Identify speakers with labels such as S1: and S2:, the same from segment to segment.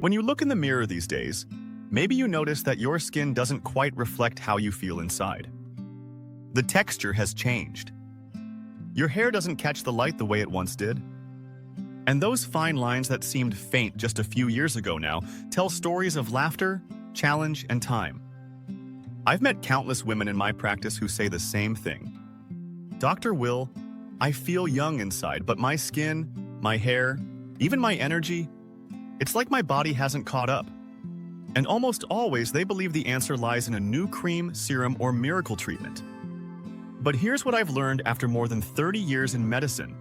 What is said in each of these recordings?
S1: When you look in the mirror these days, maybe you notice that your skin doesn't quite reflect how you feel inside. The texture has changed. Your hair doesn't catch the light the way it once did. And those fine lines that seemed faint just a few years ago now tell stories of laughter, challenge, and time. I've met countless women in my practice who say the same thing. Dr. Will, I feel young inside, but my skin, my hair, even my energy, it's like my body hasn't caught up. And almost always they believe the answer lies in a new cream, serum, or miracle treatment. But here's what I've learned after more than 30 years in medicine.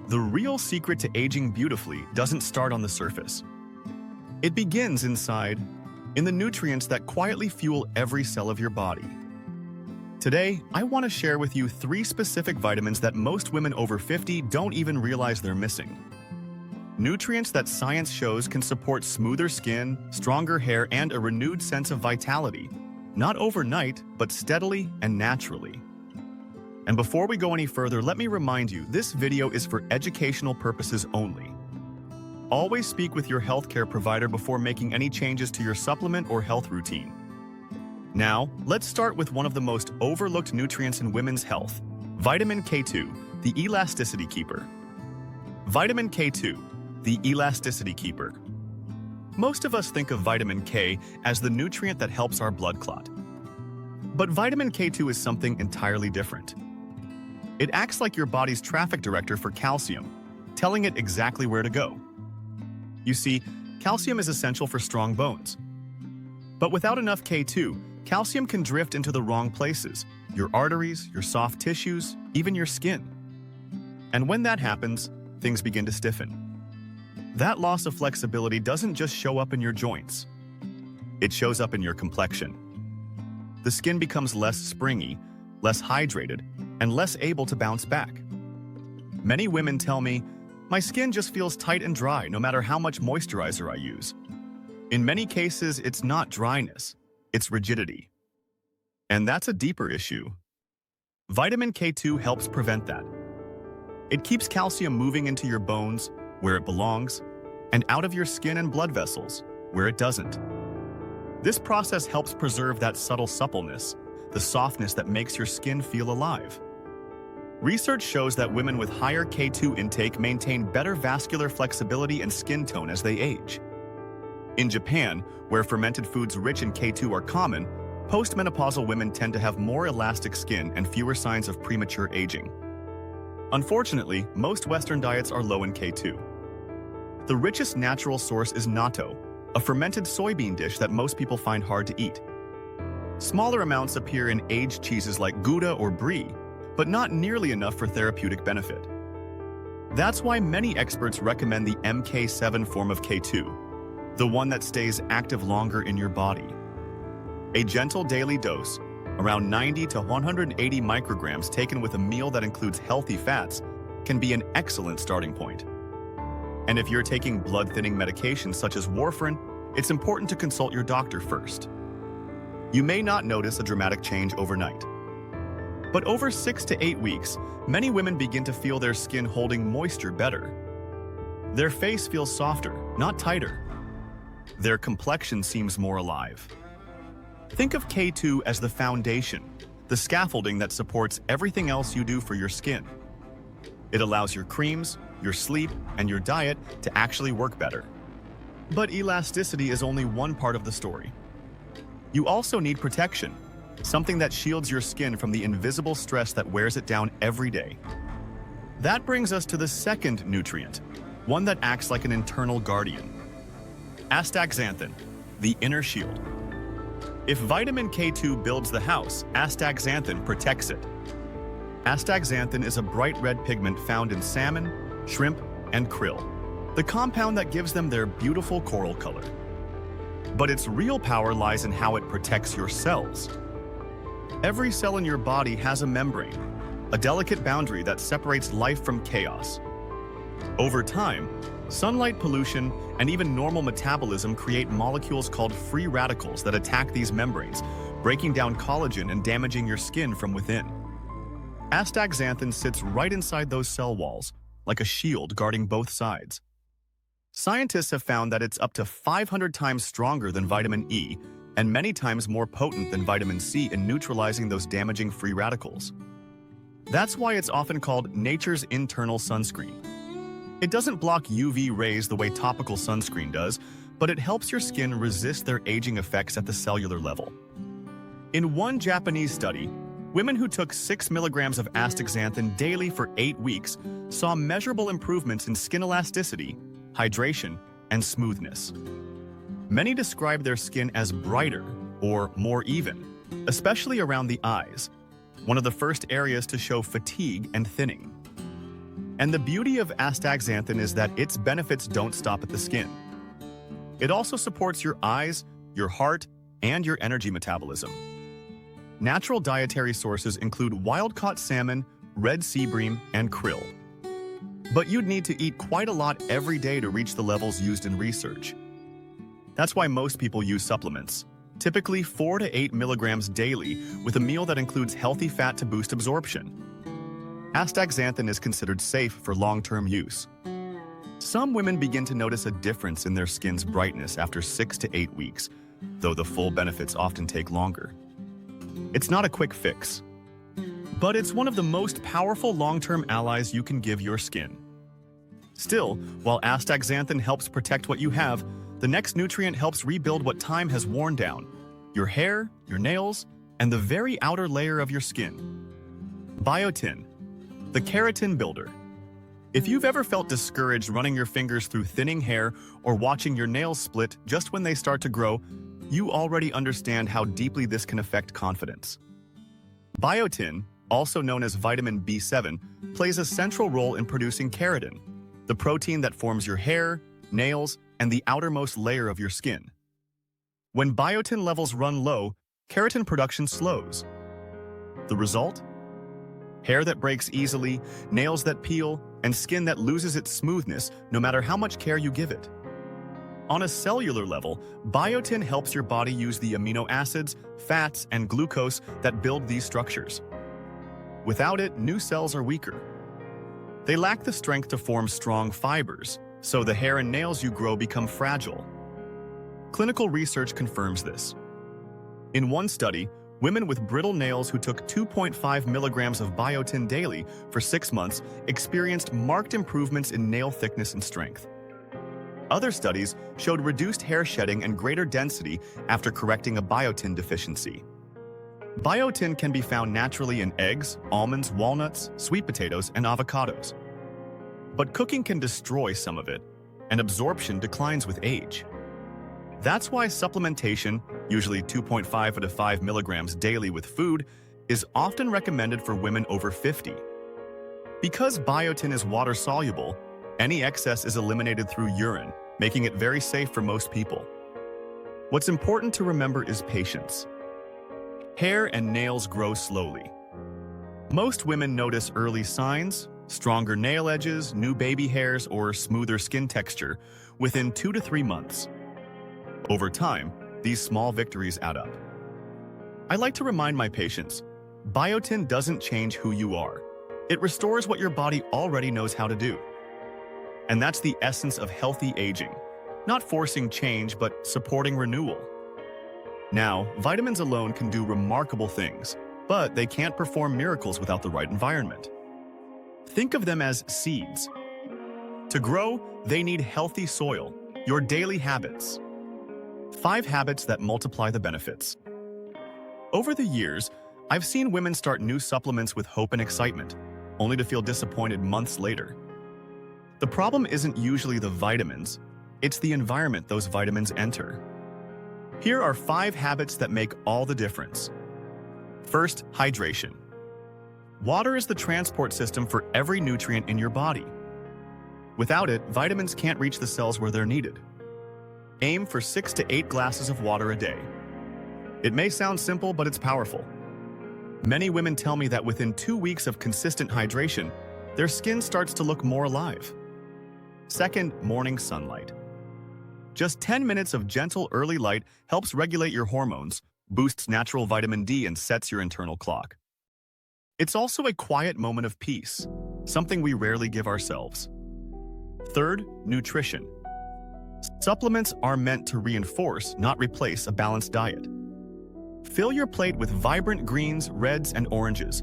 S1: The real secret to aging beautifully doesn't start on the surface. It begins inside, in the nutrients that quietly fuel every cell of your body. Today, I want to share with you 3 specific vitamins that most women over 50 don't even realize they're missing. Nutrients that science shows can support smoother skin, stronger hair, and a renewed sense of vitality. Not overnight, but steadily and naturally. And before we go any further, let me remind you, this video is for educational purposes only. Always speak with your healthcare provider before making any changes to your supplement or health routine. Now, let's start with one of the most overlooked nutrients in women's health, vitamin K2, the elasticity keeper. Vitamin K2, the elasticity keeper. Most of us think of vitamin K as the nutrient that helps our blood clot. But vitamin K2 is something entirely different. It acts like your body's traffic director for calcium, telling it exactly where to go. You see, calcium is essential for strong bones. But without enough K2, calcium can drift into the wrong places, your arteries, your soft tissues, even your skin. And when that happens, things begin to stiffen. That loss of flexibility doesn't just show up in your joints. It shows up in your complexion. The skin becomes less springy, less hydrated, and less able to bounce back. Many women tell me, my skin just feels tight and dry no matter how much moisturizer I use. In many cases, it's not dryness, it's rigidity. And that's a deeper issue. Vitamin K2 helps prevent that. It keeps calcium moving into your bones, where it belongs, and out of your skin and blood vessels, where it doesn't. This process helps preserve that subtle suppleness, the softness that makes your skin feel alive. Research shows that women with higher K2 intake maintain better vascular flexibility and skin tone as they age. In Japan, where fermented foods rich in K2 are common, postmenopausal women tend to have more elastic skin and fewer signs of premature aging. Unfortunately, most Western diets are low in K2. The richest natural source is natto, a fermented soybean dish that most people find hard to eat. Smaller amounts appear in aged cheeses like Gouda or Brie, but not nearly enough for therapeutic benefit. That's why many experts recommend the MK7 form of K2, the one that stays active longer in your body. A gentle daily dose, around 90 to 180 micrograms taken with a meal that includes healthy fats, can be an excellent starting point. And if you're taking blood-thinning medications such as warfarin, it's important to consult your doctor first. You may not notice a dramatic change overnight. But over 6 to 8 weeks, many women begin to feel their skin holding moisture better. Their face feels softer, not tighter. Their complexion seems more alive. Think of K2 as the foundation, the scaffolding that supports everything else you do for your skin. It allows your creams, your sleep, and your diet to actually work better. But elasticity is only one part of the story. You also need protection, something that shields your skin from the invisible stress that wears it down every day. That brings us to the second nutrient, one that acts like an internal guardian. Astaxanthin, the inner shield. If vitamin K2 builds the house, astaxanthin protects it. Astaxanthin is a bright red pigment found in salmon, shrimp, and krill, the compound that gives them their beautiful coral color. But its real power lies in how it protects your cells. Every cell in your body has a membrane, a delicate boundary that separates life from chaos. Over time, sunlight pollution and even normal metabolism create molecules called free radicals that attack these membranes, breaking down collagen and damaging your skin from within. Astaxanthin sits right inside those cell walls, like a shield guarding both sides. Scientists have found that it's up to 500 times stronger than vitamin E and many times more potent than vitamin C in neutralizing those damaging free radicals. That's why it's often called nature's internal sunscreen. It doesn't block UV rays the way topical sunscreen does, but it helps your skin resist their aging effects at the cellular level. In one Japanese study, women who took 6 milligrams of astaxanthin daily for 8 weeks saw measurable improvements in skin elasticity, hydration, and smoothness. Many describe their skin as brighter or more even, especially around the eyes, one of the first areas to show fatigue and thinning. And the beauty of astaxanthin is that its benefits don't stop at the skin. It also supports your eyes, your heart, and your energy metabolism. Natural dietary sources include wild-caught salmon, red sea bream, and krill. But you'd need to eat quite a lot every day to reach the levels used in research. That's why most people use supplements, typically 4 to 8 milligrams daily, with a meal that includes healthy fat to boost absorption. Astaxanthin is considered safe for long-term use. Some women begin to notice a difference in their skin's brightness after 6 to 8 weeks, though the full benefits often take longer. It's not a quick fix, but it's one of the most powerful long-term allies you can give your skin. Still, while astaxanthin helps protect what you have, the next nutrient helps rebuild what time has worn down: your hair, your nails, and the very outer layer of your skin. Biotin, the keratin builder. If you've ever felt discouraged running your fingers through thinning hair or watching your nails split just when they start to grow, you already understand how deeply this can affect confidence. Biotin, also known as vitamin B7, plays a central role in producing keratin, the protein that forms your hair, nails, and the outermost layer of your skin. When biotin levels run low, keratin production slows. The result? Hair that breaks easily, nails that peel, and skin that loses its smoothness no matter how much care you give it. On a cellular level, biotin helps your body use the amino acids, fats, and glucose that build these structures. Without it, new cells are weaker. They lack the strength to form strong fibers, so the hair and nails you grow become fragile. Clinical research confirms this. In one study, women with brittle nails who took 2.5 milligrams of biotin daily for 6 months experienced marked improvements in nail thickness and strength. Other studies showed reduced hair shedding and greater density after correcting a biotin deficiency. Biotin can be found naturally in eggs, almonds, walnuts, sweet potatoes, and avocados. But cooking can destroy some of it, and absorption declines with age. That's why supplementation, usually 2.5 to 5 milligrams daily with food, is often recommended for women over 50. Because biotin is water-soluble, any excess is eliminated through urine, making it very safe for most people. What's important to remember is patience. Hair and nails grow slowly. Most women notice early signs, stronger nail edges, new baby hairs, or smoother skin texture within 2 to 3 months. Over time, these small victories add up. I like to remind my patients, biotin doesn't change who you are. It restores what your body already knows how to do. And that's the essence of healthy aging. Not forcing change, but supporting renewal. Now, vitamins alone can do remarkable things, but they can't perform miracles without the right environment. Think of them as seeds. To grow, they need healthy soil, your daily habits. 5 habits that multiply the benefits. Over the years, I've seen women start new supplements with hope and excitement, only to feel disappointed months later. The problem isn't usually the vitamins, it's the environment those vitamins enter. Here are 5 habits that make all the difference. First, hydration. Water is the transport system for every nutrient in your body. Without it, vitamins can't reach the cells where they're needed. Aim for 6 to 8 glasses of water a day. It may sound simple, but it's powerful. Many women tell me that within 2 weeks of consistent hydration, their skin starts to look more alive. Second, morning sunlight. Just 10 minutes of gentle early light helps regulate your hormones, boosts natural vitamin D, and sets your internal clock. It's also a quiet moment of peace, something we rarely give ourselves. Third, nutrition. Supplements are meant to reinforce, not replace, a balanced diet. Fill your plate with vibrant greens, reds, and oranges,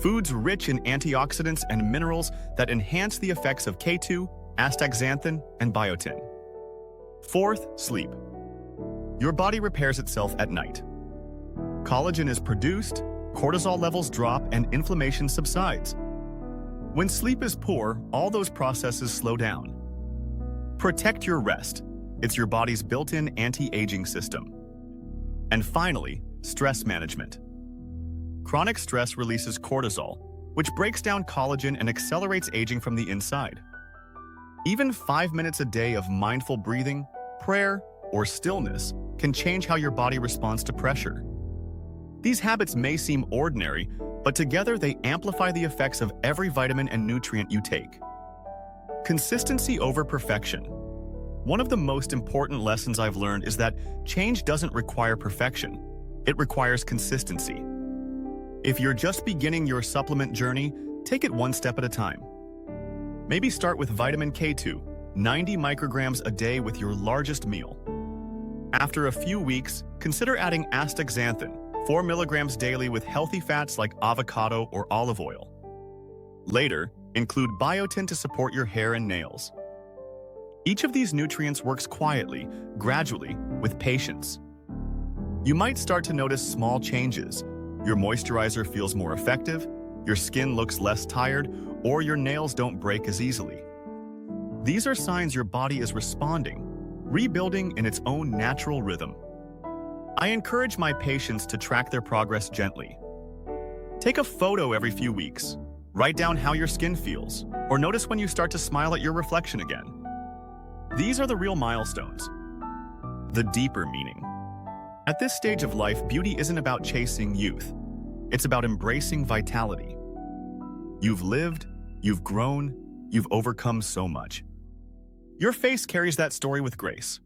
S1: foods rich in antioxidants and minerals that enhance the effects of K2, Astaxanthin, and Biotin. Fourth, sleep. Your body repairs itself at night. Collagen is produced, cortisol levels drop, and inflammation subsides. When sleep is poor, all those processes slow down. Protect your rest. It's your body's built-in anti-aging system. And finally, stress management. Chronic stress releases cortisol, which breaks down collagen and accelerates aging from the inside. Even 5 minutes a day of mindful breathing, prayer, or stillness can change how your body responds to pressure. These habits may seem ordinary, but together they amplify the effects of every vitamin and nutrient you take. Consistency over perfection. One of the most important lessons I've learned is that change doesn't require perfection. It requires consistency. If you're just beginning your supplement journey, take it one step at a time. Maybe start with vitamin K2, 90 micrograms a day with your largest meal. After a few weeks, consider adding astaxanthin, 4 milligrams daily with healthy fats like avocado or olive oil. Later, include biotin to support your hair and nails. Each of these nutrients works quietly, gradually, with patience. You might start to notice small changes. Your moisturizer feels more effective, your skin looks less tired, or your nails don't break as easily. These are signs your body is responding, rebuilding in its own natural rhythm. I encourage my patients to track their progress gently. Take a photo every few weeks, write down how your skin feels, or notice when you start to smile at your reflection again. These are the real milestones. The deeper meaning. At this stage of life, beauty isn't about chasing youth. It's about embracing vitality. You've lived, you've grown, you've overcome so much. Your face carries that story with grace.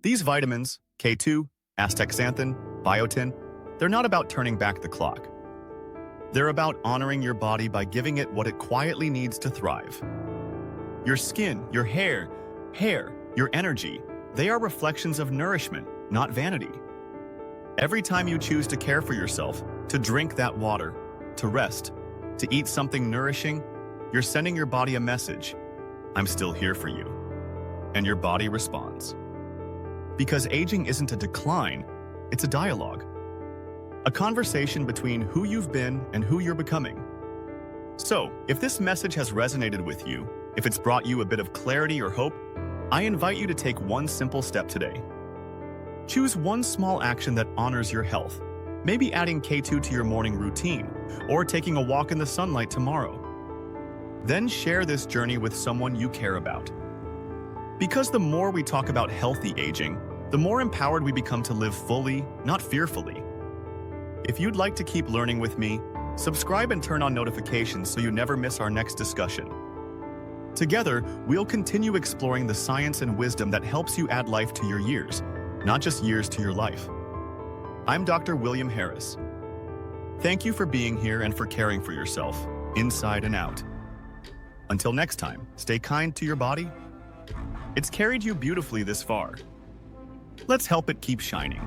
S1: These vitamins, K2, astaxanthin, biotin, they're not about turning back the clock. They're about honoring your body by giving it what it quietly needs to thrive. Your skin, your hair, your energy, they are reflections of nourishment, not vanity. Every time you choose to care for yourself, to drink that water, to rest, to eat something nourishing, you're sending your body a message. I'm still here for you. And your body responds. Because aging isn't a decline, it's a dialogue. A conversation between who you've been and who you're becoming. So, if this message has resonated with you, if it's brought you a bit of clarity or hope, I invite you to take one simple step today. Choose one small action that honors your health, maybe adding K2 to your morning routine, or taking a walk in the sunlight tomorrow. Then share this journey with someone you care about. Because the more we talk about healthy aging, the more empowered we become to live fully, not fearfully. If you'd like to keep learning with me, subscribe and turn on notifications so you never miss our next discussion. Together, we'll continue exploring the science and wisdom that helps you add life to your years, not just years to your life. I'm Dr. William Harris. Thank you for being here and for caring for yourself, inside and out. Until next time, stay kind to your body. It's carried you beautifully this far. Let's help it keep shining.